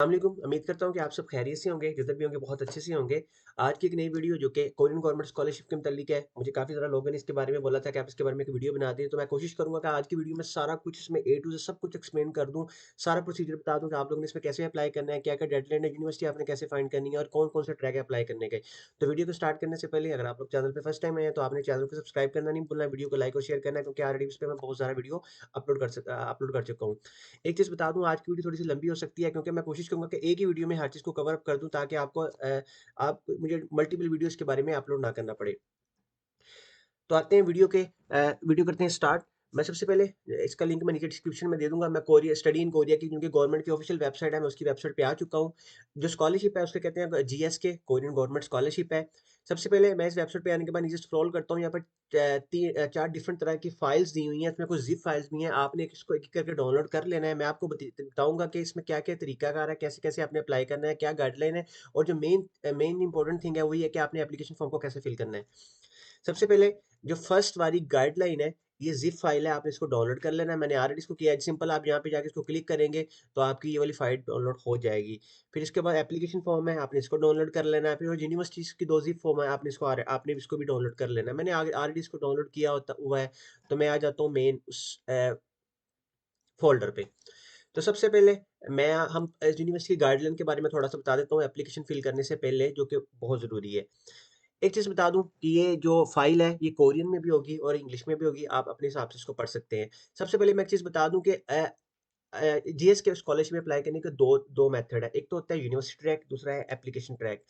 वालेकुम। उम्मीद करता हूँ कि आप सब खैरियत से होंगे, जिधर भी होंगे बहुत अच्छे से होंगे। आज की एक नई वीडियो जो कि कोरियन गवर्नमेंट स्कॉलरशिप के मुताल्लिक है। मुझे काफ़ी ज़्यादा लोगों ने इसके बारे में बोला था कि आप इसके बारे में एक वीडियो बना दें, तो मैं कोशिश करूँगा कि आज की वीडियो में सारा कुछ इसमें ए टू ज़ेड सब कुछ एक्सप्लेन कर दूँ। सारा प्रोसीजर बता दूँ कि आप लोगों ने इसमें कैसे अप्लाई करना है, क्या-क्या डेडलाइन है, यूनिवर्सिटी आपने कैसे फाइंड करनी है और कौन-कौन से ट्रैक है अप्लाई करने के। तो वीडियो को स्टार्ट करने से पहले अगर आप लोग चैनल पे फर्स्ट टाइम आए हैं, तो आपने चैनल को सब्सक्राइब करना नहीं भूलना है, वीडियो को लाइक और शेयर करना है क्योंकि ऑलरेडी इस पे मैं बहुत सारा वीडियो अपलोड कर चुका हूँ। एक चीज़ बता दूँ, आज की वीडियो थोड़ी-सी लंबी हो सकती है क्योंकि मैं कोशिश करूँगा कि एक ही वीडियो में हर चीज़ को कवर अप कर दूँ ताकि आप मुझे मल्टीपल वीडियोज़ के बारे में अपलोड ना करना पड़े। तो आते हैं वीडियो करते हैं स्टार्ट। मैं सबसे पहले इसका लिंक मैं नीचे डिस्क्रिप्शन में दे दूँगा। मैं कोरिया स्टडी इन कोरिया की क्योंकि गवर्नमेंट की ऑफिशियल वेबसाइट है, मैं उसकी वेबसाइट पे आ चुका हूँ। जो स्कॉलरशिप है उसको कहते हैं जीएसके कोरियन गवर्नमेंट स्कॉलरशिप है। सबसे पहले मैं इस वेबसाइट पे आने के बाद नीचे स्क्रॉल करता हूँ, यहाँ पर 4 डिफरेंट तरह की फाइल्स दी हुई हैं, इसमें कुछ ज़िप फाइल्स भी हैं, आपने इसको एक-एक करके डाउनलोड कर लेना है। मैं आपको बताऊँगा कि इसमें क्या-क्या तरीकाकार है, कैसे-कैसे आपने अप्लाई करना है, क्या गाइडलाइन है और जो मेन इंपॉर्टेंट थिंग है वो ये है कि आपने एप्लीकेशन फॉर्म को कैसे फिल करना है। सबसे पहले जो फर्स्ट वाली गाइडलाइन है, ये ज़िप फाइल है, आपने इसको डाउनलोड कर लेना है। मैंने ऑलरेडी इसको किया है, सिंपल आप यहाँ पे जाके इसको क्लिक करेंगे, तो आपकी ये वाली फाइल डाउनलोड हो जाएगी। फिर इसके बाद एप्लीकेशन फॉर्म है, आपने इसको डाउनलोड कर लेना है। फिर वो यूनिवर्सिटीज़ की 2 ज़िप फॉर्म है, आपने इसको भी डाउनलोड कर लेना है। मैंने आगे ऑलरेडी इसको डाउनलोड किया हुआ है, तो मैं आ जाता हूँ मेन फ़ोल्डर पे। तो सबसे पहले हम यूनिवर्सिटी गाइडलाइन के बारे में थोड़ा-सा बता देता हूँ एप्लीकेशन फिल करने से पहले, जो कि बहुत ज़रूरी है। एक चीज़ बता दूँ कि ये जो फ़ाइल है, ये कोरियन में भी होगी और इंग्लिश में भी होगी, आप अपने हिसाब से इसको पढ़ सकते हैं। सबसे पहले मैं एक चीज़ बता दूँ कि जीएस के स्कॉलरशिप में अप्लाई करने के 2 मेथड है। एक तो होता है यूनिवर्सिटी ट्रैक, दूसरा है एप्लीकेशन ट्रैक।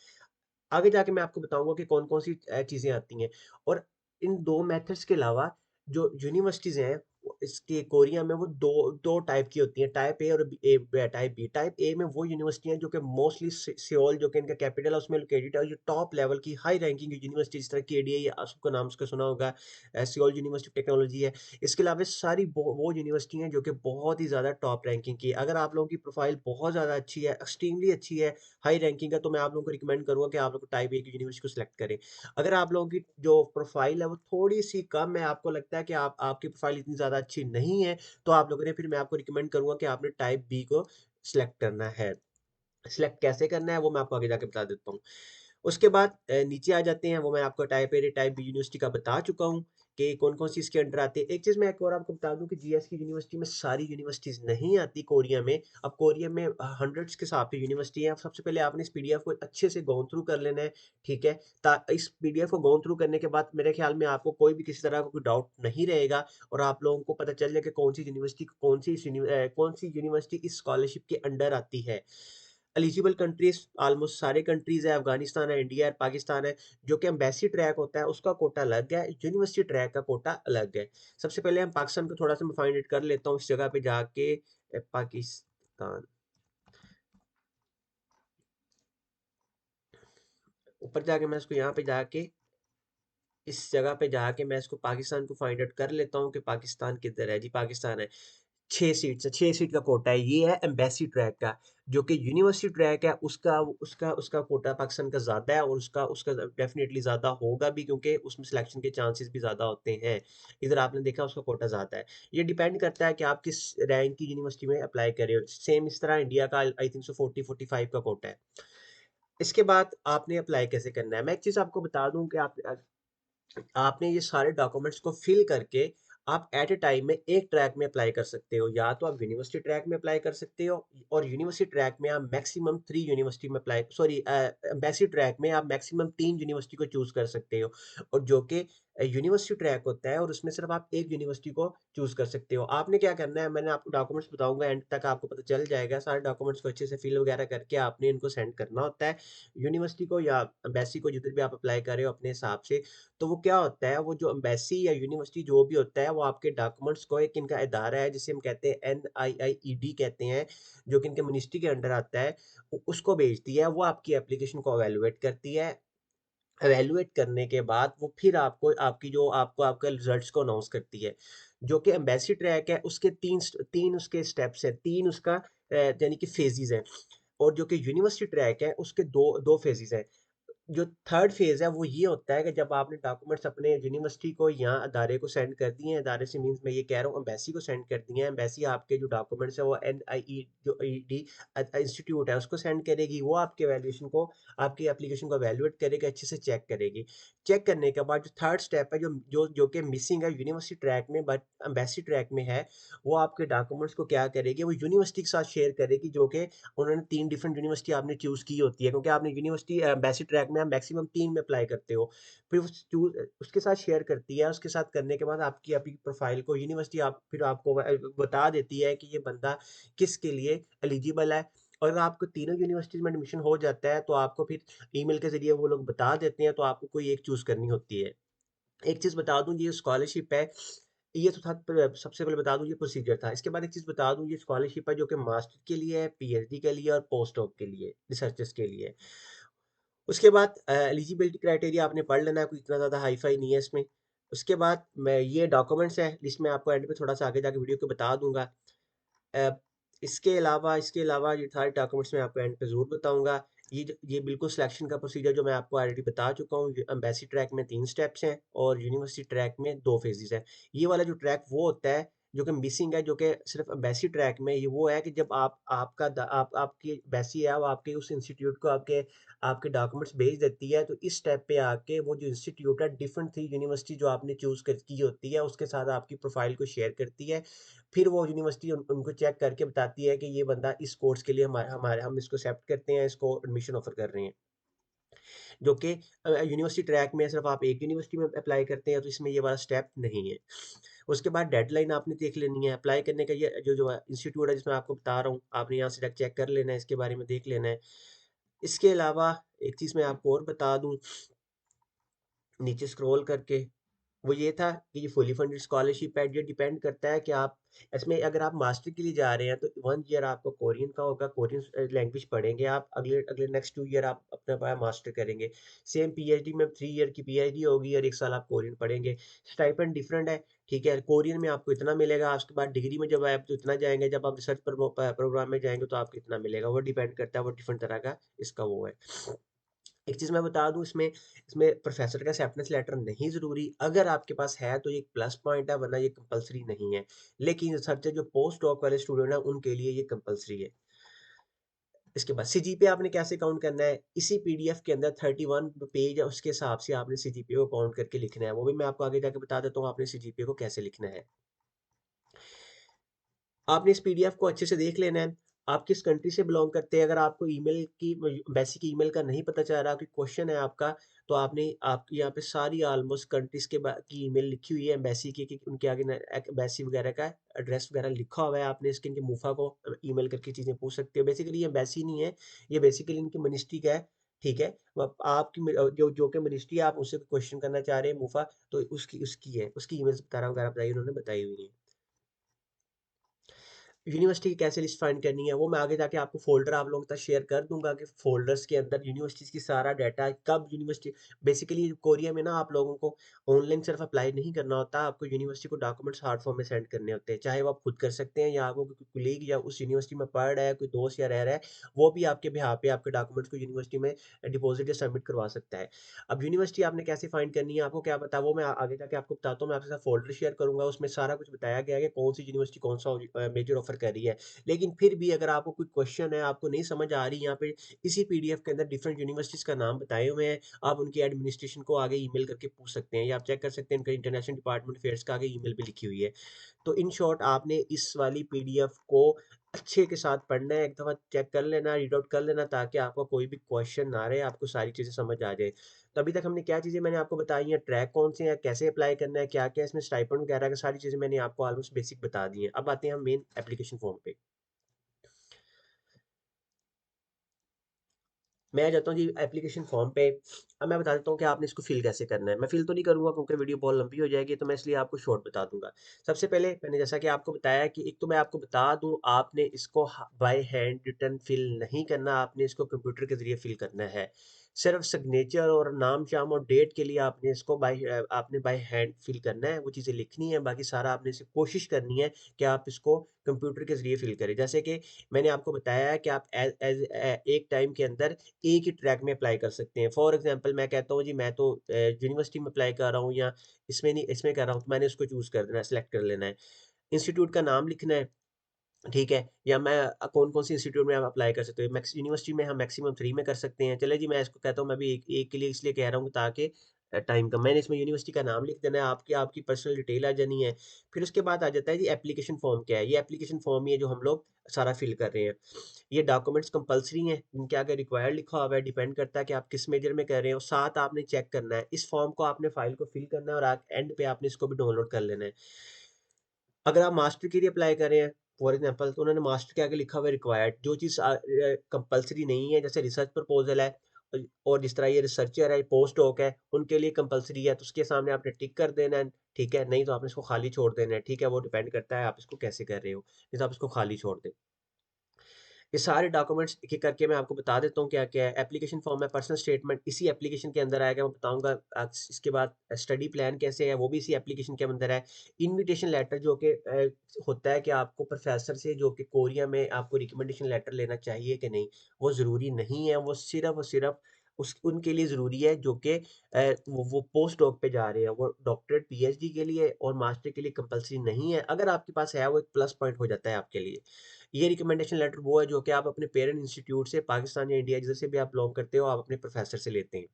आगे जाके मैं आपको बताऊँगा कि कौन-कौन सी चीज़ें आती हैं और इन 2 मेथड्स के अलावा जो यूनिवर्सिटीज़ हैं, वो इसके कोरिया में वो 2 टाइप की होती हैं, टाइप ए और टाइप बी। टाइप ए में वो यूनिवर्सिटी हैं जो कि मोस्टली सियोल जो कि इनका कैपिटल है उसमें लोकेटेड है और ये टॉप लेवल की हाई रैंकिंग यूनिवर्सिटी जिस तरह केडीआई आपका नाम उसका सुना होगा, सियोल यूनिवर्सिटी ऑफ टेक्नोलॉजी है। इसके अलावा सारी वो यूनिवर्सिटी हैं जो कि बहुत ही ज़्यादा टॉप रैंकिंग की है। अगर आप लोगों की प्रोफाइल बहुत ज़्यादा अच्छी है, एक्सट्रीमली अच्छी है, हाई रैंकिंग है, तो मैं आप लोगों को रिकमेंड करूँगा कि आप लोग टाइप ए की यूनिवर्सिटी को सिलेक्ट करें। अगर आप लोगों की जो प्रोफाइल है वो थोड़ी-सी कम है, आपको लगता है कि आपकी प्रोफाइल इतनी ज़्यादा अच्छी नहीं है, तो आप लोगों ने फिर मैं आपको रिकमेंड करूँगा कि आपने टाइप बी को सिलेक्ट करना है। सिलेक्ट कैसे करना है वो मैं आपको आगे जाके बता देता हूँ। उसके बाद नीचे आ जाते हैं, वो मैं आपको type A, type B university का बता चुका हूँ कि कौन-कौन सी इसके अंडर आती है। एक चीज़ मैं एक और आपको बता दूँ कि जीएस की यूनिवर्सिटी में सारी यूनिवर्सिटीज़ नहीं आती कोरिया में। अब कोरिया में हंड्रेड्स के हिसाब से यूनिवर्सिटी है। अब सबसे पहले आपने इस पीडीएफ को अच्छे से गो थ्रू कर लेना है, ठीक है? इस पीडीएफ को गो थ्रू करने के बाद मेरे ख्याल में आपको कोई भी किसी तरह का कोई डाउट नहीं रहेगा और आप लोगों को पता चल जाए कि कौन सी यूनिवर्सिटी इस स्कॉलरशिप के अंडर आती है। एलिजिबल कंट्रीज़ ऑलमोस्ट सारे कंट्रीज़ है, अफ़गानिस्तान है, इंडिया है, पाकिस्तान है, जो कि एम्बेसी ट्रैक होता है, उसका कोटा अलग है, यूनिवर्सिटी ट्रैक का कोटा अलग है। सबसे पहले हम पाकिस्तान को थोड़ा-सा मैं फाइंड आउट कर लेता हूँ, इस जगह पे जाके पाकिस्तान, ऊपर जाके मैं इसको यहाँ पे जाके इस जगह पे जाके मैं इसको पाकिस्तान को फाइंड आउट कर लेता हूँ कि पाकिस्तान किधर है? जी, पाकिस्तान है। 6 सीट्स है, 6 सीट का कोटा है। ये है एम्बेसी ट्रैक का, जो कि यूनिवर्सिटी ट्रैक है उसका उसका उसका कोटा पाकिस्तान का ज़्यादा है और उसका उसका डेफ़िनिटली ज़्यादा होगा भी क्योंकि उसमें सिलेक्शन के चांसेस भी ज़्यादा होते हैं। इधर आपने देखा उसका कोटा ज़्यादा है। ये डिपेंड करता है कि आप किस रैंक की यूनिवर्सिटी में अप्लाई कर रहे हो। सेम इस तरह इंडिया का आई थिंक सो 40-45 का कोटा है। इसके बाद आपने अप्लाई कैसे करना है? मैं एक चीज़ आपको बता दूँ कि आपने ये सारे डॉक्यूमेंट्स को फिल करके आप एट ए टाइम में एक ट्रैक में अप्लाई कर सकते हो। या तो आप यूनिवर्सिटी ट्रैक में अप्लाई कर सकते हो और यूनिवर्सिटी ट्रैक में आप मैक्सिमम 3 यूनिवर्सिटी में अप्लाई सॉरी एम्बेसी ट्रैक में आप मैक्सिमम 3 यूनिवर्सिटी को चूज़ कर सकते हो और जो कि यूनिवर्सिटी ट्रैक होता है और उसमें सिर्फ आप एक यूनिवर्सिटी को चूज़ कर सकते हो। आपने क्या करना है, मैंने आपको डॉक्यूमेंट्स बताऊँगा, एंड तक आपको पता चल जाएगा। सारे डॉक्यूमेंट्स को अच्छे से फिल वगैरह करके आपने इनको सेंड करना होता है यूनिवर्सिटी को या एम्बेसी को, जिधर भी आप अप्लाई कर रहे हो अपने हिसाब से। तो वो क्या होता है, वो जो एम्बेसी या यूनिवर्सिटी जो भी होता है, वो आपके डॉक्यूमेंट्स को, एक इनका इदारा है जिसे हम कहते हैं NIIED कहते हैं, जो कि इनके मिनिस्ट्री के अंडर आता है, उसको भेजती है। वो आपकी एप्लीकेशन को इवैल्यूएट करती है। इवैल्यूएट करने के बाद वो फिर आपको आपके रिजल्ट्स को अनाउंस करती है। जो कि एम्बेसी ट्रैक है उसके 3 उसके स्टेप्स हैं, 3 उसका यानी कि फेजेज़ हैं और जो कि यूनिवर्सिटी ट्रैक है उसके 2 फेजेज़ हैं। जो थर्ड फेज़ है वो ये होता है कि जब आपने डॉक्यूमेंट्स अपने यूनिवर्सिटी को या अदारे को सेंड कर दिए हैं, अदारे से मीन्स मैं ये कह रहा हूँ एम्बेसी को सेंड कर दिए हैं, एम्बेसी आपके जो डॉक्यूमेंट्स है वो एनआईई जो ईडी इंस्टीट्यूट है उसको सेंड करेगी, वो आपके वैल्यूएशन को आपकी एप्लीकेशन को वैल्यूएट करेगी, अच्छे से चेक करेगी। चेक करने के बाद जो थर्ड स्टेप है जो कि मिसिंग है यूनिवर्सिटी ट्रैक में बट एम्बेसी ट्रैक में है, वो आपके डॉक्यूमेंट्स को क्या करेगी, वो यूनिवर्सिटी के साथ शेयर करेगी, जो कि उन्होंने 3 डिफरेंट यूनिवर्सिटी आपने चूज़ की होती है, क्योंकि आपने यूनिवर्सिटी बेसिक ट्रैक में आप मैक्सिमम 3 में अप्लाई करते हो। फिर उसके साथ शेयर करती है, उसके साथ करने के बाद आपकी आपकी प्रोफ़ाइल को यूनिवर्सिटी फिर आपको बता देती है कि ये बंदा किसके लिए एलिजिबल है। और अगर आपको तीनों यूनिवर्सिटीज़ में एडमिशन हो जाता है, तो आपको फिर ईमेल के ज़रिए वो लोग बता देते हैं, तो आपको कोई एक चूज़ करनी होती है। एक चीज़ बता दूँ, ये स्कॉलरशिप है, ये तो था सबसे पहले बता दूँ ये प्रोसीजर था। इसके बाद एक चीज़ बता दूँ, ये स्कॉलरशिप है जो कि मास्टर के लिए है, पीएचडी के लिए और पोस्ट डॉक के लिए, रिसर्चर्स के लिए। उसके बाद एलिजिबिलिटी क्राइटेरिया आपने पढ़ लेना है, कोई इतना ज़्यादा हाई-फाई नहीं है इसमें। उसके बाद मैं ये डॉक्यूमेंट्स हैं, लिस्ट में आपको एंड पे थोड़ा-सा आगे जाके वीडियो के बता दूँगा। अ, इसके अलावा ये सारे डॉक्यूमेंट्स मैं आपको एंड पे ज़रूर बताऊँगा। ये बिल्कुल सिलेक्शन का प्रोसीजर जो मैं आपको ऑलरेडी बता चुका हूँ। एम्बेसी ट्रैक में 3 स्टेप्स हैं और यूनिवर्सिटी ट्रैक में 2 फेजेज़ हैं। ये वाला जो ट्रैक वो होता है जो कि मिसिंग है, जो कि सिर्फ़ एम्बेसी ट्रैक में ये वो है कि जब आपकी एम्बेसी है वो आपके उस इंस्टीट्यूट को आपके आपके डॉक्यूमेंट्स भेज देती है, तो इस स्टेप पे आके वो जो इंस्टीट्यूट है डिफरेंट 3 यूनिवर्सिटी जो आपने चूज़ कर की होती है उसके साथ आपकी प्रोफ़ाइल को शेयर करती है। फिर वो यूनिवर्सिटी उनको चेक करके बताती है कि ये बंदा इस कोर्स के लिए हमारे हम इसको एक्सेप्ट करते हैं, इसको एडमिशन ऑफ़र कर रहे हैं। जो कि यूनिवर्सिटी ट्रैक में सिर्फ़ आप एक यूनिवर्सिटी में अप्लाई करते हैं, तो इसमें ये वाला स्टेप नहीं है। उसके बाद डेडलाइन आपने देख लेनी है, अप्लाई करने का ये जो जो इंस्टीट्यूट है जिसमें आपको बता रहा हूँ, आपने यहाँ से जाके चेक कर लेना है, इसके बारे में देख लेना है। इसके अलावा एक चीज़ मैं आपको और बता दूँ, नीचे स्क्रॉल करके वो ये था कि ये फुली फंडेड स्कॉलरशिप है, ये डिपेंड करता है कि आप इसमें अगर आप मास्टर के लिए जा रहे हैं तो 1 ईयर आपको कोरियन का होगा, कोरियन लैंग्वेज पढ़ेंगे आप, अगले अगले नेक्स्ट 2 ईयर आप अपना मास्टर करेंगे। सेम पीएचडी में 3 ईयर की पीएचडी होगी और 1 साल आप कोरियन पढ़ेंगे। स्टाइपेंड डिफरेंट है, ठीक है? कोरियन में आपको इतना मिलेगा, उसके बाद डिग्री में जब आप तो इतना जाएँगे, जब आप रिसर्च प्रोग्राम में जाएँगे तो आपको इतना मिलेगा, वो डिपेंड करता है, वो डिफरेंट तरह का इसका वो है। एक चीज़ मैं बता दूँ, इसमें इसमें प्रोफ़ेसर का एक्सेप्टेंस लेटर नहीं ज़रूरी, अगर आपके पास है तो ये एक प्लस पॉइंट है, वरना ये कंपल्सरी नहीं है। लेकिन रिसर्चर जो पोस्ट डॉक वाले स्टूडेंट हैं उनके लिए ये कंपल्सरी है। इसके बाद सीजीपीए आपने कैसे काउंट करना है, इसी पीडीएफ के अंदर 31 पेज है उसके हिसाब से आपने सीजीपीए को काउंट करके लिखना है। वो भी मैं आपको आगे जाके बता देता हूँ आपने सीजीपीए को कैसे लिखना है। आपने इस पीडीएफ को अच्छे से देख लेना है। आप किस कंट्री से बिलॉन्ग करते हैं, अगर आपको ईमेल की बेसिक ईमेल का नहीं पता चल रहा, कोई क्वेश्चन है आपका, तो आपने आपकी यहाँ पे सारी ऑलमोस्ट कंट्रीज़ की ईमेल लिखी हुई है एम्बेसी की, कि उनके आगे न एम्बेसी वगैरह का एड्रेस वगैरह लिखा हुआ है। आपने इसके इनके मुफ़ा को ईमेल करके चीज़ें पूछ सकते हो। बेसिकली ये एम्बेसी नहीं है, ये बेसिकली इनकी मिनिस्ट्री का है, ठीक है? वो आपकी जो कि मिनिस्ट्री है, आप उससे क्वेश्चन करना चाह रहे हैं मुफ़ा, तो उसकी उसकी है, उसकी ईमेल्स वगैरह वगैरह बताइए, उन्होंने बताई हुई हैं। यूनिवर्सिटी की कैसे लिस्ट फाइंड करनी है वो मैं आगे जाके आपको फ़ोल्डर आप लोगों के साथ शेयर कर दूँगा कि फ़ोल्डर्स के अंदर यूनिवर्सिटीज़ की सारा डाटा कब यूनिवर्सिटी बेसिकली कोरिया में ना आप लोगों को ऑनलाइन सिर्फ अप्लाई नहीं करना होता, आपको यूनिवर्सिटी को डॉक्यूमेंट्स हार्ड फॉर्म में सेंड करने होते हैं। चाहे वो आप खुद कर सकते हैं या आपको कोई कोलीग या उस यूनिवर्सिटी में पढ़ रहा है, कोई दोस्त या रह रहा है, वो भी आपके बिहाफ़ पे आपके डॉक्यूमेंट्स को यूनिवर्सिटी में डिपॉज़िट या सबमिट करवा सकता है। अब यूनिवर्सिटी आपने कैसे फाइंड करनी है, आपको क्या पता, वो मैं आगे जाके आपको बताता हूँ। मैं आपके साथ फ़ोल्डर शेयर करूँगा, उसमें सारा कुछ बताया गया है कि कौन सी यूनिवर्सिटी कौन-सा मेजर ऑफ़र कर रही है। लेकिन फिर भी अगर आपको कोई क्वेश्चन है, आपको नहीं समझ आ रही, यहाँ पे इसी पीडीएफ के अंदर डिफरेंट यूनिवर्सिटीज़ का नाम बताए हुए हैं। आप उनकी एडमिनिस्ट्रेशन को आगे ईमेल करके पूछ सकते हैं या आप चेक कर सकते हैं, उनका इंटरनेशनल डिपार्टमेंट अफेयर्स का आगे ईमेल भी लिखी हुई है। तो इन शॉर्ट आपने इस वाली पीडीएफ को अच्छे के साथ पढ़ना है, एक दफ़ा चेक कर लेना, रीड आउट कर लेना, ताकि आपका कोई भी क्वेश्चन ना रहे, आपको सारी चीज़ें समझ आ जाए। तो अभी तक हमने क्या चीज़ें मैंने आपको बताई हैं, ट्रैक कौन से हैं, कैसे अप्लाई करना है, क्या-क्या इसमें स्टाइपेंड वगैरह का सारी चीज़ें मैंने आपको ऑलमोस्ट बेसिक बता दी हैं। अब आते हैं हम मेन एप्लीकेशन फॉर्म पे। मैं आ जाता हूँ जी एप्लीकेशन फॉर्म पे। अब मैं बता देता हूँ कि आपने इसको फ़िल कैसे करना है। मैं फ़िल तो नहीं करूँगा क्योंकि वीडियो बहुत लंबी हो जाएगी, तो मैं इसलिए आपको शॉर्ट बता दूँगा। सबसे पहले मैंने जैसा कि आपको बताया कि एक तो मैं आपको बता दूँ, आपने इसको बाय हैंड रिटन फ़िल नहीं करना, आपने इसको कंप्यूटर के ज़रिए फ़िल करना है। सिर्फ़ सिग्नेचर और नाम-शाम और डेट के लिए आपने इसको आपने बाय हैंड फ़िल करना है, वो चीज़ें लिखनी है, बाकी सारा आपने इसे कोशिश करनी है कि आप इसको कंप्यूटर के ज़रिए फ़िल करें। जैसे कि मैंने आपको बताया है कि आप एक टाइम के अंदर एक ही ट्रैक में अप्लाई कर सकते हैं। फॉर एग्ज़ाम्पल मैं कहता हूँ जी मैं तो यूनिवर्सिटी में अप्लाई कर रहा हूँ या इसमें नहीं इसमें कर रहा हूँ, तो मैंने उसको चूज़ कर देना है, सेलेक्ट कर लेना है। इंस्टीट्यूट का नाम लिखना है, ठीक है? या मैं कौन-कौन सी इंस्टीट्यूट में आप अप्लाई कर सकते हो? मैक्स यूनिवर्सिटी में हम मैक्सिमम 3 में कर सकते हैं। चलिए जी मैं इसको कहता हूँ मैं भी एक एक के लिए इसलिए कह रहा हूँ ताकि टाइम कम मैंने इसमें यूनिवर्सिटी का नाम लिख देना है, आपकी आपकी पर्सनल डिटेल आ जानी है। फिर उसके बाद आ जाता है जी एप्लीकेशन फ़ॉर्म क्या है? ये एप्लीकेशन फ़ॉर्म ही है जो हम लोग सारा फिल कर रहे हैं। ये डॉक्यूमेंट्स कंपल्सरी हैं, इनके आगे रिक्वायर्ड लिखा हुआ है, डिपेंड करता है कि आप किस मेजर में कर रहे हो। साथ आपने चेक करना है, इस फ़ॉर्म को आपने फ़ाइल को फिल करना है और एंड पे आपने इसको भी डाउनलोड कर लेना है। अगर आप मास्टर के लिए अप्लाई कर रहे हैं, फॉर एग्ज़ाम्पल तो उन्होंने मास्टर के आगे लिखा हुआ है रिक्वायर्ड जो चीज़ कंपल्सरी नहीं है, जैसे रिसर्च प्रपोज़ल है और जिस तरह ये रिसर्चर है, पोस्ट डॉक है, उनके लिए कंपल्सरी है, तो उसके सामने आपने टिक कर देना है, ठीक है? नहीं तो आपने इसको खाली छोड़ देना है, ठीक है? वो डिपेंड करता है आप इसको कैसे कर रहे हो, नहीं तो आप इसको खाली छोड़ दें। ये सारे डॉक्यूमेंट्स एक-एक करके मैं आपको बता देता हूँ क्या-क्या है। एप्लीकेशन फॉर्म है, पर्सनल स्टेटमेंट इसी एप्लीकेशन के अंदर आएगा, मैं बताऊँगा। इसके बाद स्टडी प्लान कैसे है, वो भी इसी एप्लीकेशन के अंदर है। इन्विटेशन लेटर जो कि होता है कि आपको प्रोफ़ेसर से जो कि कोरिया में आपको रिकमेंडेशन लेटर लेना चाहिए कि नहीं, वो ज़रूरी नहीं है, वो सिर्फ़ और सिर्फ़ उस उनके लिए ज़रूरी है जो कि वो पोस्ट डॉक पे जा रहे हैं, वो डॉक्टरेट, पीएचडी के लिए और मास्टर के लिए कंपल्सरी नहीं है। अगर आपके पास है, वो एक प्लस पॉइंट हो जाता है आपके लिए। ये रिकमेंडेशन लेटर वो है जो कि आप अपने पेरेंट इंस्टीट्यूट से पाकिस्तान या इंडिया जिधर से भी आप बिलॉन्ग करते हो, आप अपने प्रोफ़ेसर से लेते हैं।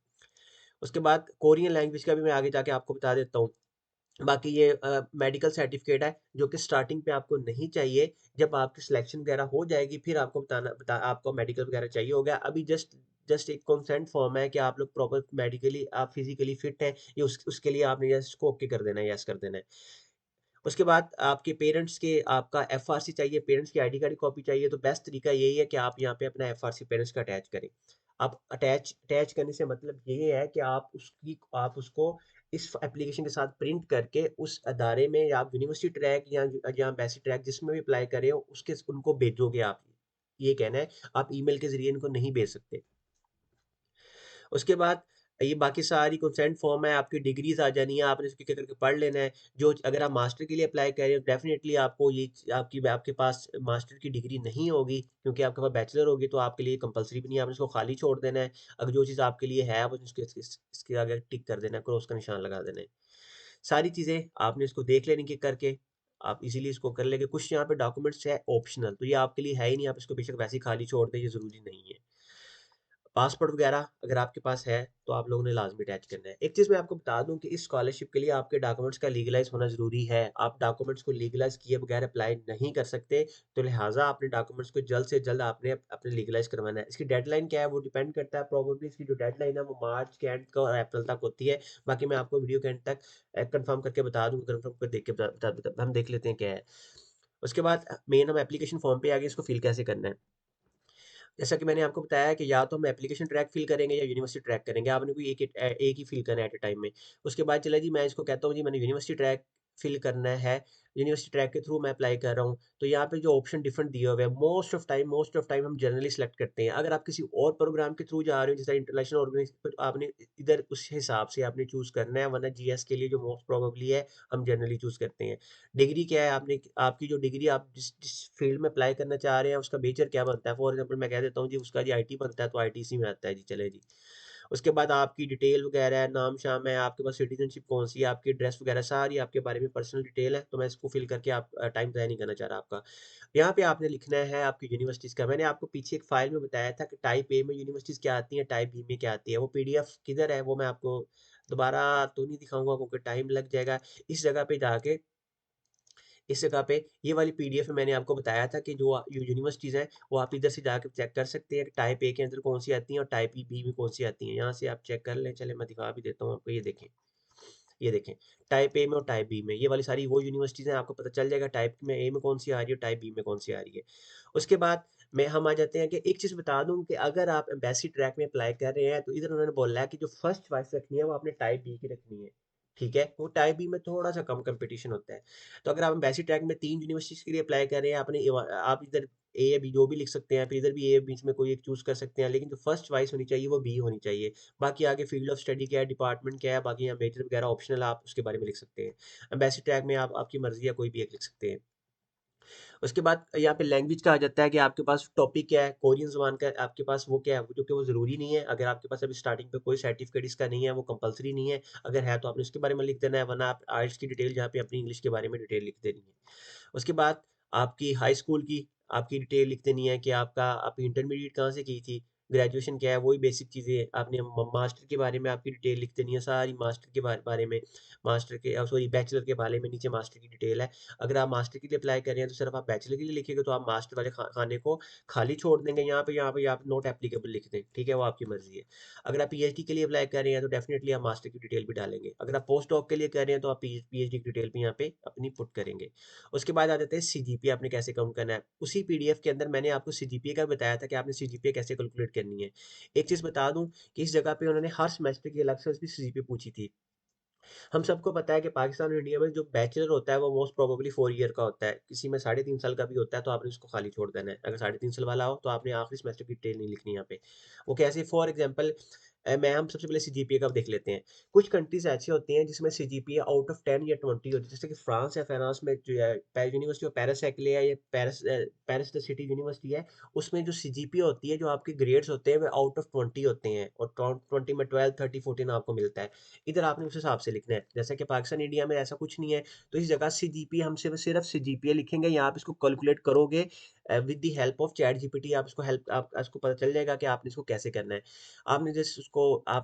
उसके बाद कोरियन लैंग्वेज का भी मैं आगे जाके आपको बता देता हूँ। बाकी ये मेडिकल सर्टिफ़िकेट है जो कि स्टार्टिंग पे आपको नहीं चाहिए, जब आपकी सिलेक्शन वगैरह हो जाएगी फिर आपको आपको मेडिकल वगैरह चाहिए होगा। अभी जस्ट जस्ट एक कंसेंट फॉर्म है कि आप लोग प्रॉपर मेडिकली आप फिज़िकली फिट हैं, ये उसके लिए आपने जस्ट इसको ओके कर देना है, येस कर देना है। उसके बाद आपके पेरेंट्स के आपका एफआरसी चाहिए, पेरेंट्स की आईडी कार्ड की कॉपी चाहिए, तो बेस्ट तरीका यही है कि आप यहाँ पे अपना एफआरसी पेरेंट्स का अटैच करें। आप अटैच करने से मतलब ये है कि आप उसको इस एप्लीकेशन के साथ प्रिंट करके उस अदारे में या आप यूनिवर्सिटी ट्रैक या एम्बेसी ट्रैक जिसमें भी अप्लाई कर रहे हो उसके उनको भेजोगे आप। ये कहना है, आप ईमेल के ज़रिए इनको नहीं भेज सकते। उसके बाद ये बाकी सारी कंसेंट फॉर्म है, आपकी डिग्रीज़ आ जानी है, आपने इसको एक-एक करके पढ़ लेना है। जो अगर आप मास्टर के लिए अप्लाई कर रहे हो, डेफ़िनिटली आपको ये आपके पास मास्टर की डिग्री नहीं होगी, क्योंकि आपके पास बैचलर होगी, तो आपके लिए कंपल्सरी भी नहीं है, आपने इसको खाली छोड़ देना है। अगर जो चीज़ आपके लिए है, वो इसके आगे टिक कर देना है, क्रॉस का निशान लगा देना है। सारी चीज़ें आपने इसको देख लेनी है करके, आप इज़िली इसको कर लेंगे। कुछ यहाँ पे डॉक्यूमेंट्स है ऑप्शनल, तो ये आपके लिए है ही नहीं, आप इसको बेशक वैसे ही खाली छोड़ दें, ये ज़रूरी नहीं है। पासपोर्ट वगैरह अगर आपके पास है, तो आप लोगों ने लाज़मी अटैच करना है। एक चीज़ मैं आपको बता दूँ कि इस स्कॉलरशिप के लिए आपके डॉक्यूमेंट्स का लीगलाइज़ होना ज़रूरी है। आप डॉक्यूमेंट्स को लीगलाइज़ किए बगैर अप्लाई नहीं कर सकते, तो लिहाज़ा अपने डॉक्यूमेंट्स को जल्द से जल्द आपने अपने लीगलाइज़ करवाना है। इसकी डेडलाइन क्या है, वो डिपेंड करता है, प्रोबेबली इसकी जो डेडलाइन है, वो मार्च के एंड का और अप्रैल तक होती है। बाकी मैं आपको वीडियो के एंड तक कन्फर्म करके बता दूँगा, कन्फर्म कर देख के हम देख लेते हैं क्या है। उसके बाद मेन हम एप्लीकेशन फॉर्म पे आ गए, इसको फिल कैसे करना है। जैसा कि मैंने आपको बताया कि या तो हम एप्लीकेशन ट्रैक फिल करेंगे या यूनिवर्सिटी ट्रैक करेंगे। आपने कोई एक ही फिल करना है एट अ टाइम में। उसके बाद चला जी मैं इसको कहता हूँ जी मैंने यूनिवर्सिटी ट्रैक फिल करना है। यूनिवर्सिटी ट्रैक के थ्रू मैं अप्लाई कर रहा हूँ। तो यहाँ पे जो ऑप्शन डिफरेंट दिए हुए हैं, मोस्ट ऑफ टाइम हम जनरली सेलेक्ट करते हैं। अगर आप किसी और प्रोग्राम के थ्रू जा रहे हो जैसे इंटरनेशनल ऑर्गेनाइजेशन, तो आपने इधर उस हिसाब से आपने चूज़ करना है, वरना जीएस के लिए जो मोस्ट प्रोबेबली है हम जनरली चूज़ करते हैं। डिग्री क्या है, आपने आपकी जो डिग्री आप जिस जिस फील्ड में अप्लाई करना चाह रहे हैं उसका मेजर क्या बनता है। फॉर एग्जांपल मैं कह देता हूँ जी उसका जी आईटी बनता है, तो आईटी इसी में आता है जी, चले जी। उसके बाद आपकी डिटेल वगैरह है, नाम-शाम है, आपके पास सिटीज़नशिप कौन-सी है, आपकी एड्रेस वगैरह सारी आपके बारे में पर्सनल डिटेल है, तो मैं इसको फिल करके आप टाइम ज़ाया नहीं करना चाह रहा आपका। यहाँ पे आपने लिखना है आपकी यूनिवर्सिटीज़ का। मैंने आपको पीछे एक फ़ाइल में बताया था कि टाइप ए में यूनिवर्सिटीज़ क्या आती हैं, टाइप बी में क्या आती है। वो पीडीएफ किधर है, वो मैं आपको दोबारा तो नहीं दिखाऊँगा क्योंकि टाइम लग जाएगा। इस जगह पे जाके इस जगह पे ये वाली पीडीएफ में मैंने आपको बताया था कि जो यूनिवर्सिटीज़ हैं, वो आप इधर से जाके चेक कर सकते हैं कि टाइप ए के अंदर कौन-सी आती हैं और टाइप बी में कौन-सी आती हैं। यहाँ से आप चेक कर लें, चलें मैं दिखा भी देता हूँ आपको, ये देखें, टाइप ए में और टाइप बी में, ये वाली सारी वो यूनिवर्सिटीज़ हैं, आपको पता चल जाएगा टाइप में ए में कौन-सी आ रही है और टाइप बी में कौन-सी आ रही है। उसके बाद में हम आ जाते हैं कि एक चीज़ बता दूँ कि अगर आप एम्बेसी ट्रैक में अप्लाई कर रहे हैं, तो इधर उन्होंने बोला है कि जो फर्स्ट चॉइस रखनी है, वो आपने टाइप बी की रखनी है। ठीक है? वो टाइप बी में थोड़ा-सा कम कॉम्पिटिशन होता है। तो अगर आप एम्बेसी ट्रैक में 3 यूनिवर्सिटीज़ के लिए अप्लाई कर रहे हैं, आप इधर ए या बी जो भी लिख सकते हैं, फिर इधर भी ए बीच में कोई एक चूज़ कर सकते हैं, लेकिन जो फर्स्ट चॉइस होनी चाहिए, वो बी होनी चाहिए। बाकी आगे फील्ड ऑफ स्टडी क्या है, डिपार्टमेंट क्या है, बाकी यहाँ मेजर वगैरह ऑप्शनल आप उसके बारे में लिख सकते हैं। एम्बेसी ट्रैक में आप आपकी मर्ज़ी है, कोई भी एक लिख सकते हैं। उसके बाद यहाँ पे लैंग्वेज का आ जाता है कि आपके पास टॉपिक क्या है, कोरियन ज़ुबान का आपके पास वो क्या है, जो कि वो ज़रूरी नहीं है। अगर आपके पास अभी स्टार्टिंग पे कोई सर्टिफ़िकेट इसका नहीं है, वो कंपल्सरी नहीं है। अगर है तो आपने उसके बारे में लिख देना है, वरना आप आइल्स की डिटेल जहाँ पे अपनी इंग्लिश के बारे में डिटेल लिख देनी है। उसके बाद आपकी हाई स्कूल की आपकी डिटेल लिख देनी है कि आपकी इंटरमीडिएट कहाँ से की थी, ग्रेजुएशन क्या है, वही बेसिक चीज़ें आपने मास्टर के बारे में आपकी डिटेल लिख देनी है, सारी मास्टर के बारे में, मास्टर के सॉरी बैचलर के बारे में नीचे मास्टर की डिटेल है। अगर आप मास्टर के लिए अप्लाई कर रहे हैं तो सिर्फ आप बैचलर के लिए लिखिएगा, तो आप मास्टर वाले खाने को खाली छोड़ देंगे, यहाँ पे आप नॉट एप्लीकेबल लिख दें, ठीक है, वो आपकी मर्जी है। अगर आप पीएचडी के लिए अप्लाई कर रहे हैं तो डेफिनेटली आप मास्टर की डिटेल भी डालेंगे। अगर आप पोस्ट डॉक के लिए कर रहे हैं तो आप पीएचडी की डिटेल भी यहाँ पे अपनी पुट करेंगे। उसके बाद आ जाते हैं सीजीपीए आपने कैसे काउंट करना है। उसी पीडीएफ के अंदर मैंने आपको सीजीपीए का बताया था कि आपने सीजीपीए कैसे कैलकुलेट करनी है। एक चीज़ बता दूं कि इस जगह पे उन्होंने हर सेमेस्टर की अलग से उसकी सीजीपीए पूछी थी। हम सबको पता है कि पाकिस्तान और इंडिया में जो बैचलर होता है वो मोस्ट प्रोबेबली 4 ईयर का होता है। किसी में 3.5 साल का भी होता है तो आपने उसको खाली छोड़ देना है। अगर 3.5 साल वाला हो तो आपने आखिरी सेमेस्टर की डिटेल नहीं लिखनी यहाँ पे। वो कैसे फॉर एग्जांपल मैं हम सबसे पहले सीजीपीए का देख लेते हैं। कुछ कंट्रीज़ ऐसी होती हैं जिसमें सीजीपीए आउट ऑफ 10 या 20 होती है। जैसे कि फ्रांस है, फ्रांस में जो है यूनिवर्सिटी ऑफ पेरिस है के लिए ये पेरिस द सिटी यूनिवर्सिटी है। उसमें जो सीजीपीए होती है, जो आपके ग्रेड्स होते हैं वो आउट ऑफ 20 होते हैं और 20 में 12, 30, 14 आपको मिलता है। इधर आपने उस हिसाब से लिखना है। जैसा कि पाकिस्तान इंडिया में ऐसा कुछ नहीं है, तो इस जगह सीजीपीए हम सिर्फ सीजीपीए लिखेंगे या आप इसको कैलकुलेट करोगे with the help of chat GPT. आप इसको पता चल जाएगा कि आपने इसको कैसे करना है। आपने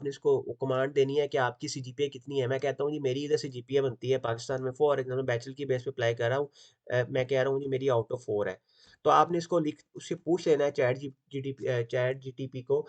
इसको कमांड देनी है कि आपकी सीजीपीए कितनी है। मैं कहता हूँ जी मेरी इधर सीजीपीए बनती है पाकिस्तान में, फॉर एग्जाम्पल बैचलर की बेस पे अप्लाई कर रहा हूँ, मैं कह रहा हूँ जी मेरी आउट ऑफ 4 है। तो आपने इसको लिख उससे पूछ लेना है चैट जीटीपी को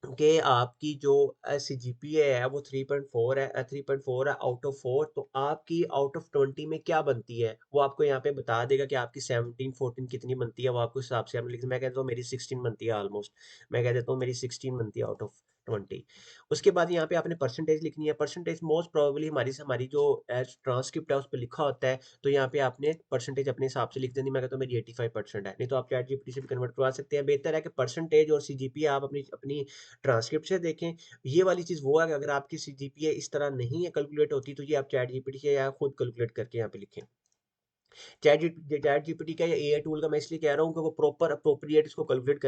कि आपकी जो सीजीपीए है वो 3.4 है, 3.4 है आउट ऑफ 4, तो आपकी आउट ऑफ 20 में क्या बनती है वो आपको यहाँ पे बता देगा कि आपकी 17 14 कितनी बनती है। वो आपको हिसाब से आपने लिख, मैं कहता हूँ मेरी 16 बनती है ऑलमोस्ट, मैं कह देता हूँ मेरी 16 बनती है आउट ऑफ 20। उसके बाद यहाँ पे आपने परसेंटेज लिखनी है। परसेंटेज मोस्ट प्रोबेबली हमारी जो ट्रांसक्रिप्ट है उस पर लिखा होता है, तो यहाँ पे आपने परसेंटेज अपने हिसाब से लिख देनी। मैं कहता हूँ मेरी 85% है, नहीं तो आप चैट जीपीटी से भी कन्वर्ट करवा सकते हैं। बेहतर है कि परसेंटेज और सीजीपीए आप अपनी अपनी ट्रांसक्रिप्ट से देखें। ये वाली चीज़ वो है कि अगर आपकी सीजीपीए इस तरह नहीं है कैलकुलेट होती, तो ये आप चैट जीपीटी से या खुद कैलकुलेट करके यहाँ पे लिखें। चैट जीपीटी का या एआई टूल का मैं इसलिए कह रहा हूँ कि वो प्रॉपर अप्रोप्रिएट इसको कैलकुलेट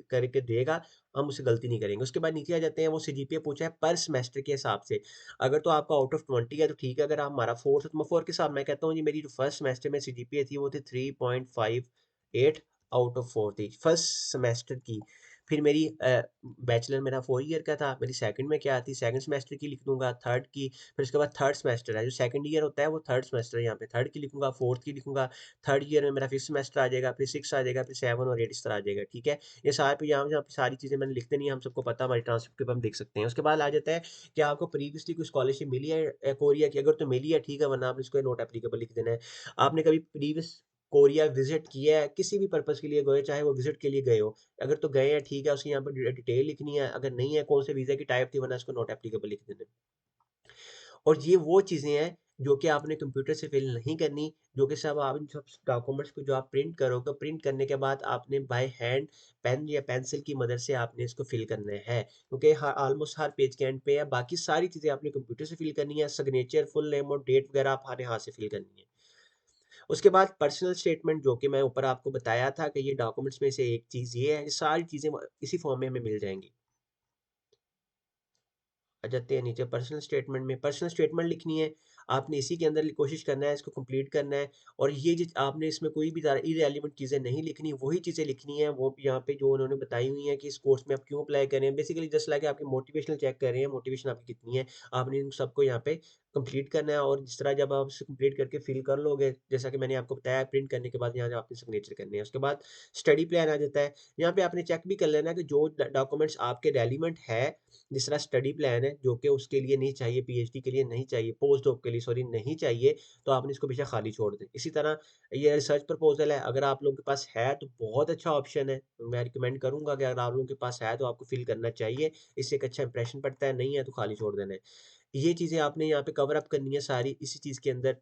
करके देगा, हम उससे गलती नहीं करेंगे। उसके बाद नीचे आ जाते हैं, वो सीजीपीए पूछा है पर सेमेस्टर के हिसाब से। अगर तो आपका आउट ऑफ 20 है तो ठीक है, अगर आप हमारा 4 है तो मैं 4 के साथ मैं कहता हूँ जी मेरी जो फर्स्ट सेमेस्टर में सीजीपीए थी वो थी 3.58 आउट ऑफ 4 थी फर्स्ट सेमेस्टर की। फिर मेरी बैचलर मेरा 4 ईयर का था, मेरी सेकंड में क्या थी, सेकंड सेमेस्टर की लिख दूंगा, थर्ड की, फिर उसके बाद थर्ड सेमेस्टर है, जो सेकंड ईयर होता है वो थर्ड सेमेस्टर है, यहाँ पे थर्ड की लिखूंगा, फोर्थ की लिखूंगा, थर्ड ईयर में मेरा फिफ्थ सेमेस्टर आ जाएगा, फिर सिक्स आ जाएगा, फिर 7 और 8 इस तरह आ जाएगा, ठीक है। ये सारे पे यहाँ पे सारी चीज़ें मैंने लिख देनी है, हम सबको पता, हमारी ट्रांसक्रिप्ट पे हम देख सकते हैं। उसके बाद आ जाता है कि आपको प्रीवियसली कोई स्कॉलरशिप मिली है कोरिया की, अगर तो मिली है ठीक है, वरना आपने इसको नोट एप्लीकेबल लिख देना है। आपने कभी प्रीवियस कोरिया विजिट किया है, किसी भी पर्पज़ के लिए गए, चाहे वो विजिट के लिए गए हो, अगर तो गए हैं ठीक है, उसकी यहाँ पर डिटेल लिखनी है, अगर नहीं है कौन से वीज़ा की टाइप थी, वरना इसको नॉट एप्लीकेबल लिख देना है। और ये वो चीज़ें हैं जो कि आपने कंप्यूटर से फिल नहीं करनी, जो कि सब आप इन सब डॉक्यूमेंट्स को जो आप प्रिंट करोगे, प्रिंट करने के बाद आपने बाय हैंड पेन या पेंसिल की मदद से आपने इसको फिल करना है, क्योंकि हर ऑलमोस्ट हर पेज के एंड पे है। बाकी सारी चीज़ें आपने कंप्यूटर से फिल करनी है, सिग्नेचर, फुल नेम और डेट वगैरह आपने हाथ से फिल करनी है। उसके बाद पर्सनल स्टेटमेंट, जो कि मैं ऊपर आपको बताया था कि ये डॉक्यूमेंट्स में से एक चीज़ ये है, ये सारी चीज़ें इसी फॉर्म में हमें मिल जाएंगी। आ जाते हैं नीचे पर्सनल स्टेटमेंट में, पर्सनल स्टेटमेंट लिखनी है, आपने इसी के अंदर कोशिश करना है, इसको कंप्लीट करना है। और ये आपने इसमें कोई भी इरेलीवेंट चीज़ें नहीं लिखनी, वही चीज़ें लिखनी है वो यहाँ पे जो उन्होंने बताई हुई हैं कि इस कोर्स में आप क्यों अप्लाई करें। बेसिकली जस्ट लाइक आपकी मोटिवेशनल चेक कर रहे हैं, मोटिवेशन आपकी कितनी है, आपने इन सबको यहाँ पे कंप्लीट करना है। और जिस तरह जब आप इसे कंप्लीट करके फिल कर लोगे, जैसा कि मैंने आपको बताया, प्रिंट करने के बाद यहाँ जो आपने सिग्नेचर करने हैं। उसके बाद स्टडी प्लान आ जाता है, यहाँ पे आपने चेक भी कर लेना है कि जो डॉक्यूमेंट्स आपके रेलिवेंट है, जिस तरह स्टडी प्लान है जो कि उसके लिए नहीं चाहिए, पीएचडी के लिए नहीं चाहिए, पोस्ट डॉक के लिए सॉरी नहीं चाहिए, तो आपने इसको पीछे खाली छोड़ दें। इसी तरह ये रिसर्च प्रपोजल है, अगर आप लोगों के पास है तो बहुत अच्छा ऑप्शन है, मैं रिकमेंड करूंगा कि अगर आप लोगों के पास है तो आपको फिल करना चाहिए, इससे एक अच्छा इंप्रेशन पड़ता है, नहीं है तो खाली छोड़ देना है। ये चीज़ें आपने यहाँ पे कवर अप करनी है सारी इसी चीज़ के अंदर,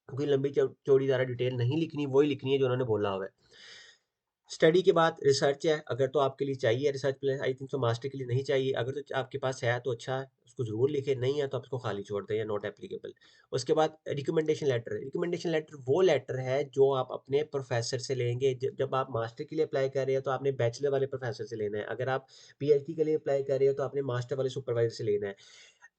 कोई लंबी चौड़ी ज़्यादा डिटेल नहीं लिखनी, वही लिखनी है जो उन्होंने बोला हुआ है। स्टडी के बाद रिसर्च है, अगर तो आपके लिए चाहिए रिसर्च प्लान, आई थिंक तो मास्टर के लिए नहीं चाहिए। अगर तो आपके पास है तो अच्छा है, उसको ज़रूर लिखें, नहीं है तो आप उसको खाली छोड़ दें या नॉट एप्लीकेबल। उसके बाद रिकमेंडेशन लेटर है। रिकमेंडेशन लेटर वो लेटर है जो आप अपने प्रोफ़ेसर से लेंगे। जब आप मास्टर के लिए अप्लाई कर रहे हैं तो आपने बैचलर वाले प्रोफ़ेसर से लेना है। अगर आप पीएचडी के लिए अप्लाई कर रहे हो तो आपने मास्टर वाले सुपरवाइज़र से लेना है।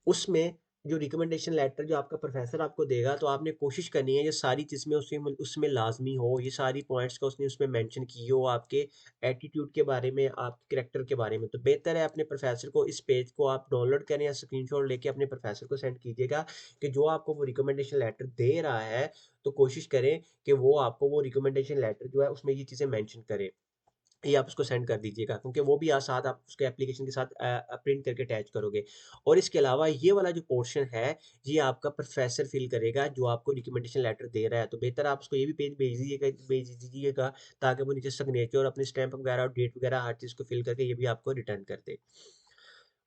उसमें जो रिकमेंडेशन लेटर जो आपका प्रोफ़ेसर आपको देगा, तो आपने कोशिश करनी है ये सारी चीज़ें उसमें उसमें लाज़मी हो, ये सारी पॉइंट्स का उसने उसमें मेंशन की हो, आपके एटीट्यूड के बारे में, आपके कैरेक्टर के बारे में। तो बेहतर है अपने प्रोफ़ेसर को इस पेज को आप डाउनलोड करें या स्क्रीनशॉट लेके अपने प्रोफ़ेसर को सेंड कीजिएगा कि जो आपको वो रिकमेंडेशन लेटर दे रहा है, तो कोशिश करें कि वो आपको वो रिकमेंडेशन लेटर जो है उसमें ये चीज़ें मेंशन करे। ये आप उसको सेंड कर दीजिएगा, क्योंकि वो भी साथ आप उसके एप्लीकेशन के साथ प्रिंट करके अटैच करोगे। और इसके अलावा ये वाला जो पोर्शन है, ये आपका प्रोफ़ेसर फ़िल करेगा जो आपको रिकमेंडेशन लेटर दे रहा है। तो बेहतर आप उसको ये भी पेज भेज दीजिएगा ताकि वो नीचे सिग्नेचर और अपनी स्टैम्प वगैरह और डेट वगैरह हर चीज़ को फ़िल करके ये भी आपको रिटर्न कर दे।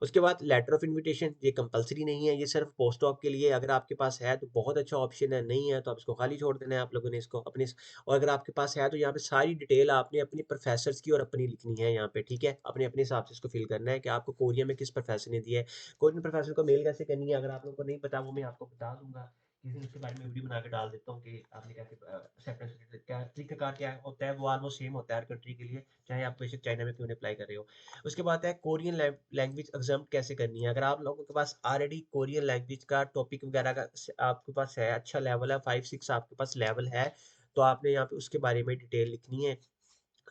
उसके बाद लेटर ऑफ इन्विटेशन, ये कंपल्सरी नहीं है, ये सिर्फ़ पोस्ट डॉक के लिए। अगर आपके पास है तो बहुत अच्छा ऑप्शन है, नहीं है तो आप इसको खाली छोड़ देना है आप लोगों ने इसको अपने। और अगर आपके पास है तो यहाँ पे सारी डिटेल आपने अपने प्रोफ़ेसर्स की और अपनी लिखनी है यहाँ पे, ठीक है? अपने-अपने हिसाब से इसको फ़िल करना है कि आपको कोरिया में किस प्रोफ़ेसर ने दिया है। कोरियन प्रोफ़ेसर को मेल कैसे करनी है, अगर आप लोगों को नहीं पता वो मैं आपको बता दूँगा। किसी दिन उसके बारे में वीडियो बना के डाल देता हूँ कि आपने कैसे एक्सेप्टेंस क्या तरीक़ाकार क्या होता है, वो ऑलमोस्ट सेम होता है हर कंट्री के लिए, चाहे आप बेशक चाइना में क्यों नहीं अप्लाई कर रहे हो। उसके बाद है कोरियन लैंग्वेज एग्जाम कैसे करनी है। अगर आप लोगों के पास ऑलरेडी कोरियन लैंग्वेज का टॉपिक वगैरह का आपके पास है, अच्छा लेवल है, 5-6 आपके पास लेवल है, तो आपने यहाँ पे उसके बारे में डिटेल लिखनी है।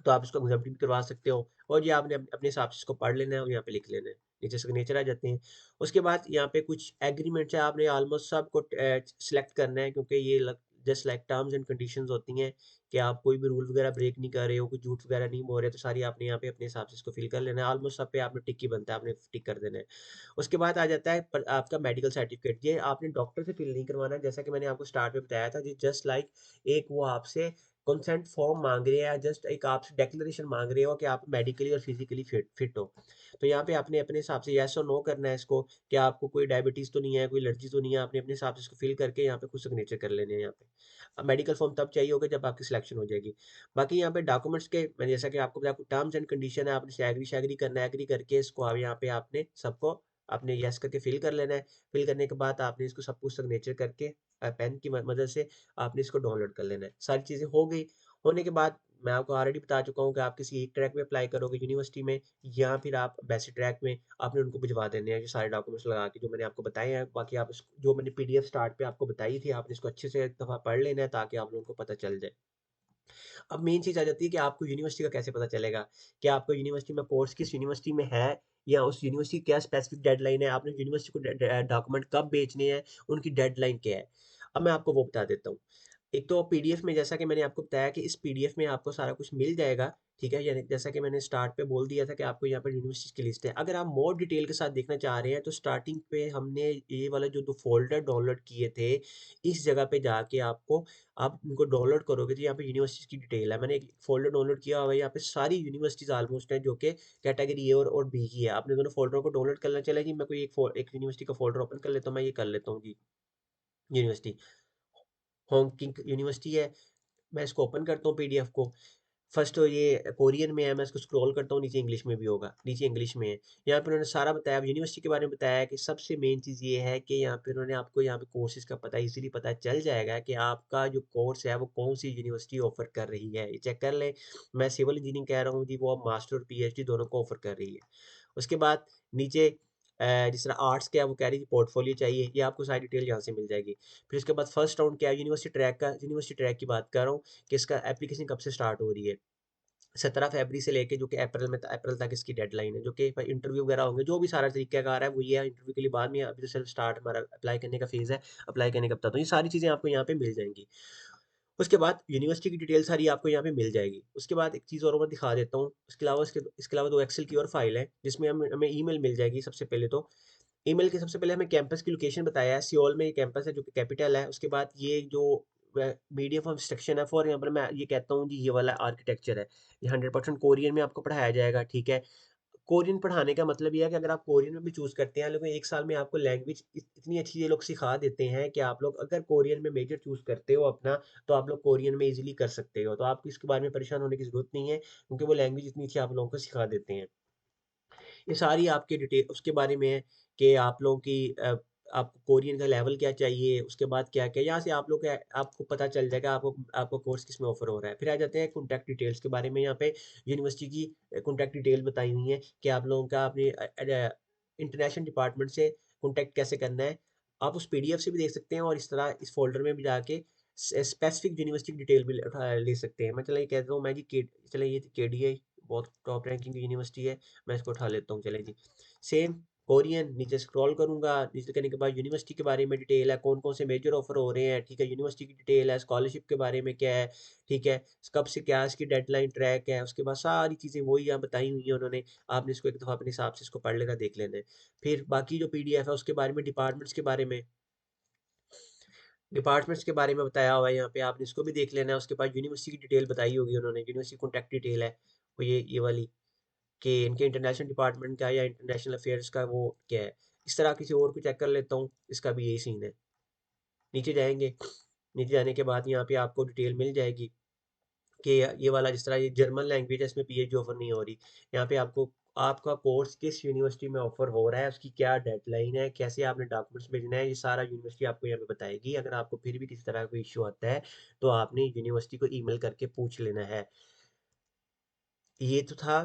तो आप इसको एग्जाम भी करवा सकते हो और ये आपने अपने हिसाब से इसको पढ़ लेना है और यहाँ पे लिख लेना है। नीचे सिग्नेचर आ जाते हैं। उसके बाद यहाँ पे कुछ एग्रीमेंट्स है, आपने ऑलमोस्ट सबको सिलेक्ट करना है, क्योंकि ये just like terms and conditions होती हैं कि आप कोई भी रूल वगैरह ब्रेक नहीं कर रहे हो, कोई झूठ वगैरह नहीं बोल रहे, तो सारी आपने यहाँ पे अपने हिसाब से इसको फिल कर लेना है। ऑलमोस्ट सब पे आपने टिक ही बनता है, आपने टिक कर देना है। उसके बाद आ जाता है आपका मेडिकल सर्टिफिकेट। ये आपने डॉक्टर से फिल नहीं करवाना है, जैसा कि मैंने आपको स्टार्ट में बताया था। जी जस्ट लाइक एक वो आपसे कंसेंट फॉर्म मांग रहे हैं, जस्ट एक आपसे डिक्लेरेशन मांग रहे हो कि आप मेडिकली और फिजिकली फिट हो। तो यहाँ पे आपने अपने हिसाब से येस और नो करना है इसको, कि आपको कोई डायबिटीज तो नहीं है, कोई एलर्जी तो नहीं है। आपने अपने हिसाब से इसको फिल करके यहाँ पे खुद सिग्नेचर कर लेने हैं यहाँ पे। अब मेडिकल फॉर्म तब चाहिए होगा जब आपकी सिलेक्शन हो जाएगी। बाकी यहाँ पे डॉक्यूमेंट्स के मैंने जैसा कि आपको बताया, टर्म्स एंड कंडीशन है, आपने एग्री शैग्री करना है, एग्री करके इसको आप यहाँ पे आपने सबको आपने यस करके फिल कर लेना है। फिल करने के बाद आपने इसको सब कुछ सिग्नेचर करके पेन की मदद से आपने इसको डाउनलोड कर लेना है। सारी चीज़ें हो गई। होने के बाद मैं आपको ऑलरेडी बता चुका हूँ कि आप किसी एक ट्रैक में अप्लाई करोगे यूनिवर्सिटी में, या फिर आप वैसे ट्रैक में आपने उनको भिजवा देने हैं ये सारे डॉक्यूमेंट्स लगा के जो मैंने आपको बताए हैं। बाकी आप जो मैंने पीडीएफ स्टार्ट पे आपको बताई थी, आपने इसको अच्छे से एक दफ़ा पढ़ लेना है ताकि आप लोगों को पता चल जाए। अब मेन चीज़ आ जाती है कि आपको यूनिवर्सिटी का कैसे पता चलेगा कि आपको यूनिवर्सिटी में कोर्स किस यूनिवर्सिटी में है, या उस यूनिवर्सिटी की क्या स्पेसिफिक डेडलाइन है, आपने यूनिवर्सिटी को डॉक्यूमेंट कब भेजने हैं, उनकी डेडलाइन क्या है। अब मैं आपको वो बता देता हूँ। एक तो पीडीएफ में, जैसा कि मैंने आपको बताया कि इस पीडीएफ में आपको सारा कुछ मिल जाएगा, ठीक है? यानी जैसा कि मैंने स्टार्ट पे बोल दिया था कि आपको यहाँ पर यूनिवर्सिटीज़ की लिस्ट है। अगर आप मोर डिटेल के साथ देखना चाह रहे हैं तो स्टार्टिंग पे हमने ये वाला जो 2 फ़ोल्डर डाउनलोड किए थे, इस जगह पे जाके आप उनको डाउनलोड करोगे तो यहाँ पे यूनिवर्सिटीज़ की डिटेल है। मैंने एक फ़ोल्डर डाउनलोड किया हुआ है, यहाँ पे सारी यूनिवर्सिटीज़ ऑलमोस्ट हैं जो कि कैटेगरी ए और बी की है। आपने दोनों फ़ोल्डरों को डाउनलोड करना चलें जी, मैं कोई एक यूनिवर्सिटी का फ़ोल्डर ओपन कर लेता हूँ, मैं ये कर लेता हूँ जी, यूनिवर्सिटी। होंगकिंग यूनिवर्सिटी है, मैं इसको ओपन करता हूँ पीडीएफ को। फर्स्ट तो ये कोरियन में है, मैं इसको स्क्रॉल करता हूँ, नीचे इंग्लिश में भी होगा, नीचे इंग्लिश में है। यहाँ पे उन्होंने सारा बताया, अब यूनिवर्सिटी के बारे में बताया कि सबसे मेन चीज़ ये है कि यहाँ पे उन्होंने आपको यहाँ पे कोर्सेज़ का पता ईज़िली पता चल जाएगा कि आपका जो कोर्स है वो कौन-सी यूनिवर्सिटी ऑफ़र कर रही है। ये चेक कर लें, मैं सिविल इंजीनियरिंग कह रहा हूँ जी, वो अब मास्टर और पीएचडी दोनों को ऑफ़र कर रही है। उसके बाद नीचे जिस तरह आर्ट्स का है वो कह रही थी पोर्टफोलियो चाहिए, ये आपको सारी डिटेल यहाँ से मिल जाएगी। फिर उसके बाद फर्स्ट राउंड क्या है, यूनिवर्सिटी ट्रैक की बात कर रहा हूँ कि इसका एप्लीकेशन कब से स्टार्ट हो रही है। 17 फरवरी से लेके जो कि अप्रैल तक इसकी डेडलाइन है, जो कि भाई इंटरव्यू वगैरह होंगे, जो भी सारा तरीक़ाकार है वो ये है। इंटरव्यू के लिए बाद में, अभी तो सिर्फ स्टार्ट हमारा अप्लाई करने का फ़ेज़ है, अप्लाई करने का बता दूँ। ये सारी चीज़ें आपको यहाँ पे मिल जाएँगी। उसके बाद यूनिवर्सिटी की डिटेल सारी आपको यहाँ पे मिल जाएगी। उसके बाद एक चीज़ और मैं दिखा देता हूँ, इसके अलावा 2 एक्सेल की और फाइल है, जिसमें हमें हमें ईमेल मिल जाएगी सबसे पहले तो। ईमेल के सबसे पहले हमें कैंपस की लोकेशन बताया है, सियोल में ये कैंपस है जो कि कैपिटल है। उसके बाद ये जो मीडियम ऑफ इंस्ट्रक्शन है, फॉर एग्ज़ाम्पल मैं ये कहता हूँ जी, ये वाला आर्किटेक्चर है, ये 100% कोरियन में आपको पढ़ाया जाएगा, ठीक है? कोरियन पढ़ाने का मतलब ये है कि अगर आप कोरियन में भी चूज़ करते हैं, लेकिन 1 साल में आपको लैंग्वेज इतनी अच्छी ये लोग सिखा देते हैं कि आप लोग अगर कोरियन में मेजर चूज़ करते हो अपना, तो आप लोग कोरियन में ईज़िली कर सकते हो। तो आपको इसके बारे में परेशान होने की ज़रूरत नहीं है, क्योंकि वो लैंग्वेज इतनी अच्छी आप लोगों को सिखा देते हैं। ये सारी आपकी डिटेल उसके बारे में है कि आप लोगों की आपको कोरियन का लेवल क्या चाहिए, उसके बाद क्या-क्या यहाँ से आप लोग क्या आपको पता चल जाएगा आपको आपको कोर्स किसमें ऑफ़र हो रहा है। फिर आ जाते हैं कॉन्टैक्ट डिटेल्स के बारे में यहाँ पे यूनिवर्सिटी की कॉन्टैक्ट डिटेल बताई हुई है कि आप लोगों का अपने इंटरनेशनल डिपार्टमेंट से कॉन्टैक्ट कैसे करना है। आप उस पीडीएफ से भी देख सकते हैं और इस तरह इस फ़ोल्डर में भी जाके स्पेसिफिक यूनिवर्सिटी की डिटेल भी ले सकते हैं। मैं चलिए कहता हूँ मैं जी के चलिए ये केडीआई बहुत टॉप रैंकिंग की यूनिवर्सिटी है। मैं इसको उठा लेता हूँ चलें जी। सेम कोरियन नीचे स्क्रॉल करूँगा, नीचे करने के बाद यूनिवर्सिटी के बारे में डिटेल है, कौन-कौन से मेजर ऑफ़र हो रहे हैं, ठीक है? यूनिवर्सिटी की डिटेल है, स्कॉलरशिप के बारे में क्या है, ठीक है? कब से क्या इसकी डेडलाइन ट्रैक है, उसके बाद सारी चीज़ें वही यहाँ बताई हुई हैं उन्होंने। आपने इसको एक दफ़ा अपने हिसाब से इसको पढ़ लेना, देख लेना है। फिर बाकी जो पीडीएफ है उसके बारे में डिपार्टमेंट्स के बारे में बताया हुआ है यहाँ पे, आपने इसको भी देख लेना है। उसके बाद यूनिवर्सिटी की डिटेल बताई होगी उन्होंने, यूनिवर्सिटी कॉन्टैक्ट डिटेल है, वो ये वाली। कि इनके इंटरनेशनल डिपार्टमेंट का या इंटरनेशनल अफेयर्स का वो क्या है। इस तरह किसी और को चेक कर लेता हूँ, इसका भी यही सीन है। नीचे जाएँगे, नीचे जाने के बाद यहाँ पे आपको डिटेल मिल जाएगी कि ये वाला जिस तरह ये जर्मन लैंग्वेज है इसमें पीएचडी ऑफ़र नहीं हो रही। यहाँ पे आपको आपका कोर्स किस यूनिवर्सिटी में ऑफ़र हो रहा है, उसकी क्या डेडलाइन है, कैसे आपने डॉक्यूमेंट्स भेजना है, ये सारा यूनिवर्सिटी आपको यहाँ पे बताएगी। अगर आपको फिर भी किसी तरह का कोई इश्यू आता है, तो आपने यूनिवर्सिटी को ईमेल करके पूछ लेना है। ये तो था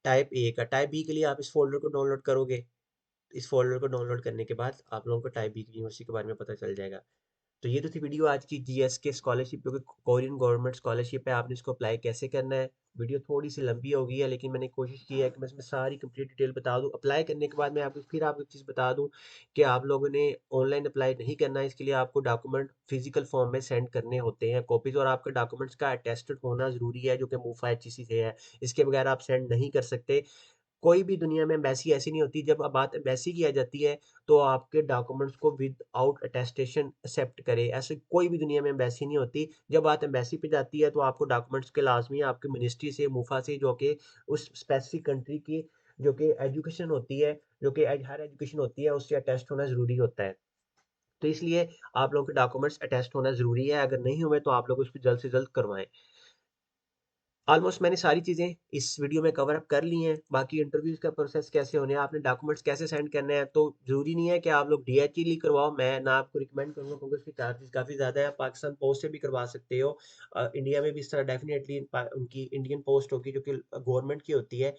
टाइप ए का। टाइप बी के लिए आप इस फ़ोल्डर को डाउनलोड करोगे। इस फ़ोल्डर को डाउनलोड करने के बाद आप लोगों को टाइप बी की यूनिवर्सिटी के बारे में पता चल जाएगा। तो ये तो थी वीडियो आज की जीएसके स्कॉलरशिप क्योंकि कोरियन गवर्नमेंट स्कॉलरशिप है, आपने इसको अप्लाई कैसे करना है। वीडियो थोड़ी-सी लंबी हो गई है लेकिन मैंने कोशिश की है कि मैं इसमें सारी कंप्लीट डिटेल बता दूँ। अप्लाई करने के बाद मैं आपको एक चीज़ बता दूँ कि आप लोगों ने ऑनलाइन अप्लाई नहीं करना है, इसके लिए आपको डॉक्यूमेंट फिज़िकल फॉर्म में सेंड करने होते हैं कॉपीज़ और आपके डॉक्यूमेंट्स का अटेस्टेड होना ज़रूरी है जो कि मुफ़ा एचईसी से है। इसके बगैर आप सेंड नहीं कर सकते। कोई भी दुनिया में एम्बेसी ऐसी नहीं होती जब बात एम्बेसी की आ जाती है तो आपके डॉक्यूमेंट्स को विदाउट अटेस्टेशन एक्सेप्ट करे ऐसे कोई भी दुनिया में एम्बेसी नहीं होती जब बात एम्बेसी पे जाती है तो आपको डॉक्यूमेंट्स के लाजमी आपके मिनिस्ट्री से मुफा से जो कि उस स्पेसिफिक कंट्री की जो कि एजुकेशन होती है जो कि हर एजुकेशन होती है उससे अटेस्ट होना ज़रूरी होता है तो इसलिए आप लोगों के डॉक्यूमेंट्स अटेस्ट होना ज़रूरी है अगर नहीं हुए तो आप लोग उसको जल्द से जल्द करवाएं ऑलमोस्ट मैंने सारी चीज़ें इस वीडियो में कवर अप कर ली हैं। बाकी इंटरव्यूज़ का प्रोसेस कैसे होने हैं, आपने डॉक्यूमेंट्स कैसे सेंड करने हैं, तो ज़रूरी नहीं है कि आप लोग डीएचईली करवाओ। मैं ना आपको रिकमेंड करूँगा क्योंकि उसके चार्जेज़ काफ़ी ज़्यादा है। पाकिस्तान पोस्ट से भी करवा सकते हो। इंडिया में भी इस तरह डेफ़िनेटली उनकी इंडियन पोस्ट होगी जो कि गवर्नमेंट की होती है।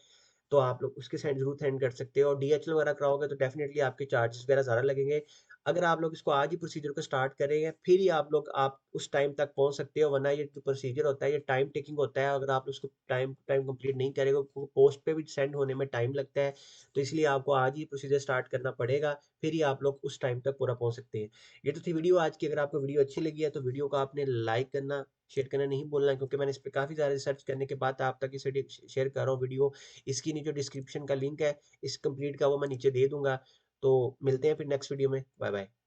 तो आप लोग उसके साइड ज़रूर सेंड कर सकते हो और डीएचएल वगैरह कराओगे तो डेफ़िनेटली आपके चार्जेस वगैरह ज़्यादा लगेंगे। अगर आप लोग इसको आज ही प्रोसीजर को स्टार्ट करेंगे, फिर ही आप उस टाइम तक पहुँच सकते हो, वरना ये जो प्रोसीजर होता है, ये टाइम टेकिंग होता है। अगर आप उसको टाइम टू टाइम कंप्लीट नहीं करेंगे, तो पोस्ट पे भी सेंड होने में टाइम लगता है। तो इसलिए आपको आज ही प्रोसीजर स्टार्ट करना पड़ेगा, फिर ही आप लोग उस टाइम तक पूरा पहुँच सकते हैं। ये तो थी वीडियो आज की। अगर आपको वीडियो अच्छी लगी है, तो वीडियो को आपने लाइक करना, शेयर करना नहीं भूलना क्योंकि मैंने इस पे काफ़ी ज़्यादा रिसर्च करने के बाद आप तक इसे शेयर कर रहा हूँ वीडियो। इसकी नीचे डिस्क्रिप्शन का लिंक है, इस कंप्लीट का वो मैं नीचे दे दूँगा। तो मिलते हैं फिर नेक्स्ट वीडियो में। Bye bye.